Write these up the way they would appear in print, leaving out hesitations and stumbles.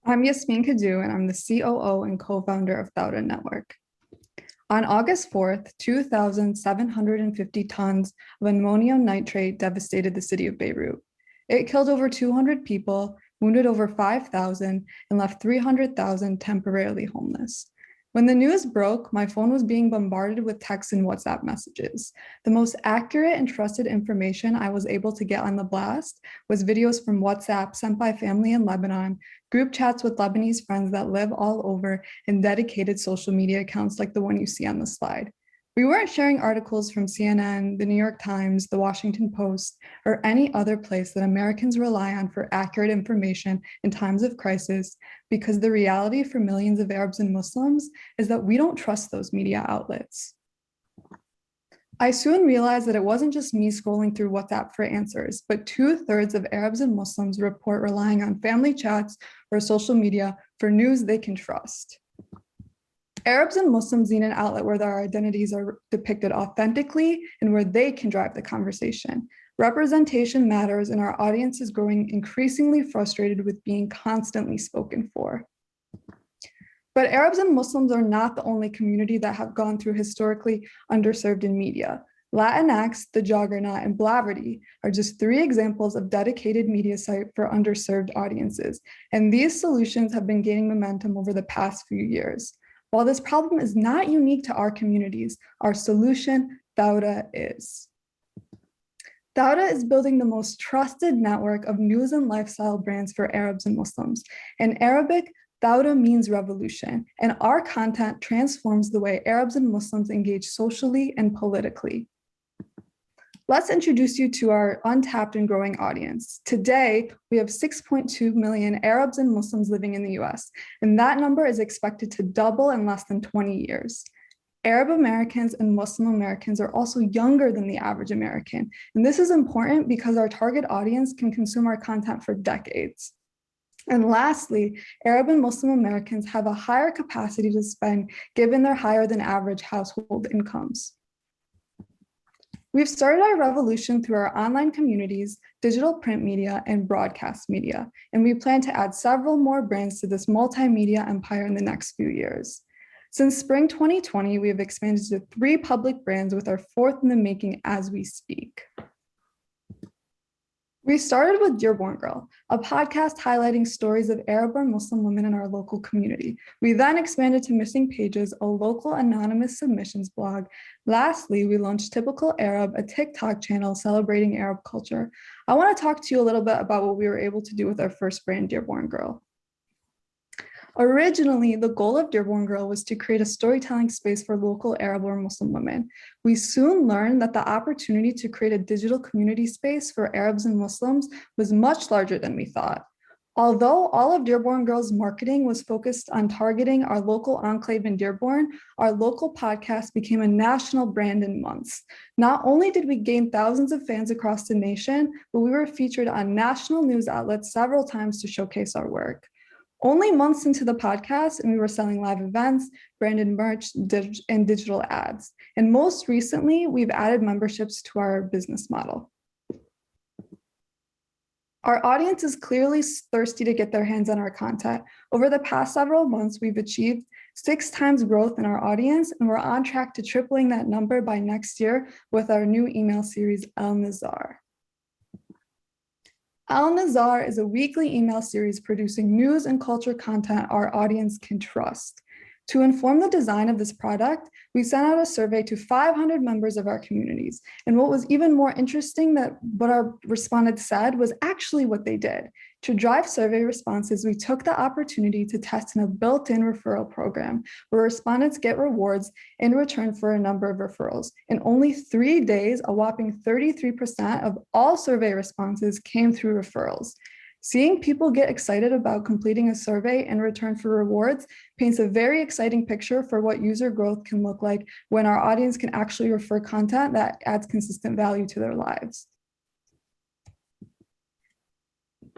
I'm YASMEEN KADOUH, and I'm the COO and co-founder of Thawra Network. On August 4th, 2,750 tons of ammonium nitrate devastated the city of Beirut. It killed over 200 people, wounded over 5,000, and left 300,000 temporarily homeless. When the news broke, my phone was being bombarded with texts and WhatsApp messages. The most accurate and trusted information I was able to get on the blast was videos from WhatsApp sent by family in Lebanon, group chats with Lebanese friends that live all over, and dedicated social media accounts like the one you see on the slide. We weren't sharing articles from CNN, the New York Times, the Washington Post, or any other place that Americans rely on for accurate information in times of crisis, because the reality for millions of Arabs and Muslims is that we don't trust those media outlets. I soon realized that it wasn't just me scrolling through WhatsApp for answers, but 2/3 of Arabs and Muslims report relying on family chats or social media for news they can trust. Arabs and Muslims need an outlet where their identities are depicted authentically and where they can drive the conversation. Representation matters, and our audience is growing increasingly frustrated with being constantly spoken for. But Arabs and Muslims are not the only community that have gone through historically underserved in media. Latinx, The Juggernaut, and Blavity are just 3 examples of dedicated media site for underserved audiences, and these solutions have been gaining momentum over the past few years. While this problem is not unique to our communities, our solution, Thawra, is. Thawra is building the most trusted network of news and lifestyle brands for Arabs and Muslims. In Arabic, Thawra means revolution, and our content transforms the way Arabs and Muslims engage socially and politically. Let's introduce you to our untapped and growing audience. Today, we have 6.2 million Arabs and Muslims living in the US, and that number is expected to double in less than 20 years. Arab Americans and Muslim Americans are also younger than the average American, and this is important because our target audience can consume our content for decades. And lastly, Arab and Muslim Americans have a higher capacity to spend given their higher than average household incomes. We've started our revolution through our online communities, digital print media, and broadcast media, and we plan to add several more brands to this multimedia empire in the next few years. Since spring 2020, we have expanded to 3 public brands, with our 4th in the making as we speak. We started with Dearborn Girl, a podcast highlighting stories of Arab or Muslim women in our local community. We then expanded to Missing Pages, a local anonymous submissions blog. Lastly, we launched Typical Arab, a TikTok channel celebrating Arab culture. I want to talk to you a little bit about what we were able to do with our first brand, Dearborn Girl. Originally, the goal of Dearborn Girl was to create a storytelling space for local Arab or Muslim women. We soon learned that the opportunity to create a digital community space for Arabs and Muslims was much larger than we thought. Although all of Dearborn Girl's marketing was focused on targeting our local enclave in Dearborn, our local podcast became a national brand in months. Not only did we gain thousands of fans across the nation, but we were featured on national news outlets several times to showcase our work. Only months into the podcast, and we were selling live events, branded merch, and digital ads. And most recently, we've added memberships to our business model. Our audience is clearly thirsty to get their hands on our content. Over the past several months, we've achieved 6 times growth in our audience, and we're on track to tripling that number by next year with our new email series, Al Nazar. Al Nazar is a weekly email series producing news and culture content our audience can trust. To inform the design of this product, we sent out a survey to 500 members of our communities. And what was even more interesting that what our respondents said was actually what they did. To drive survey responses, we took the opportunity to test in a built-in referral program where respondents get rewards in return for a number of referrals. In only 3 days, a whopping 33% of all survey responses came through referrals. Seeing people get excited about completing a survey in return for rewards paints a very exciting picture for what user growth can look like when our audience can actually refer content that adds consistent value to their lives.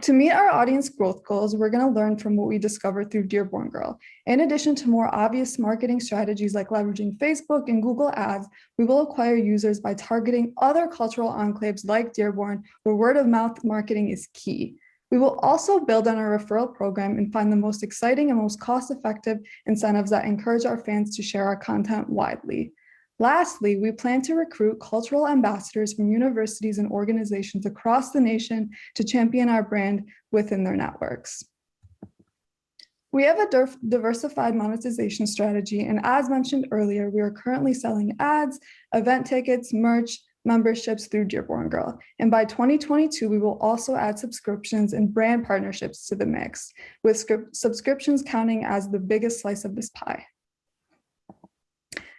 To meet our audience growth goals, we're going to learn from what we discovered through Dearborn Girl. In addition to more obvious marketing strategies like leveraging Facebook and Google Ads, we will acquire users by targeting other cultural enclaves like Dearborn, where word of mouth marketing is key. We will also build on our referral program and find the most exciting and most cost-effective incentives that encourage our fans to share our content widely. Lastly, we plan to recruit cultural ambassadors from universities and organizations across the nation to champion our brand within their networks. We have a diversified monetization strategy, and as mentioned earlier, we are currently selling ads, event tickets, merch, memberships through Dearborn Girl. And by 2022, we will also add subscriptions and brand partnerships to the mix, with subscriptions counting as the biggest slice of this pie.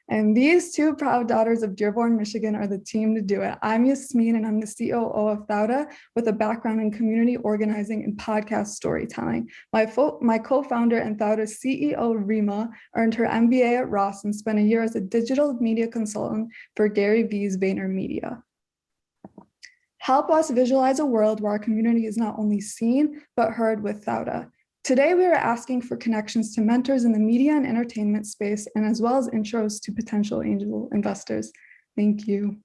And these two proud daughters of Dearborn, Michigan are the team to do it. I'm Yasmeen, and I'm the COO of Thawra with a background in community organizing and podcast storytelling. My co-founder and Thawra's CEO, RIMA, earned her MBA at Ross and spent a year as a digital media consultant for Gary Vee's VaynerMedia. Help us visualize a world where our community is not only seen, but heard with Thawra. Today, we are asking for connections to mentors in the media and entertainment space, and as well as intros to potential angel investors. Thank you.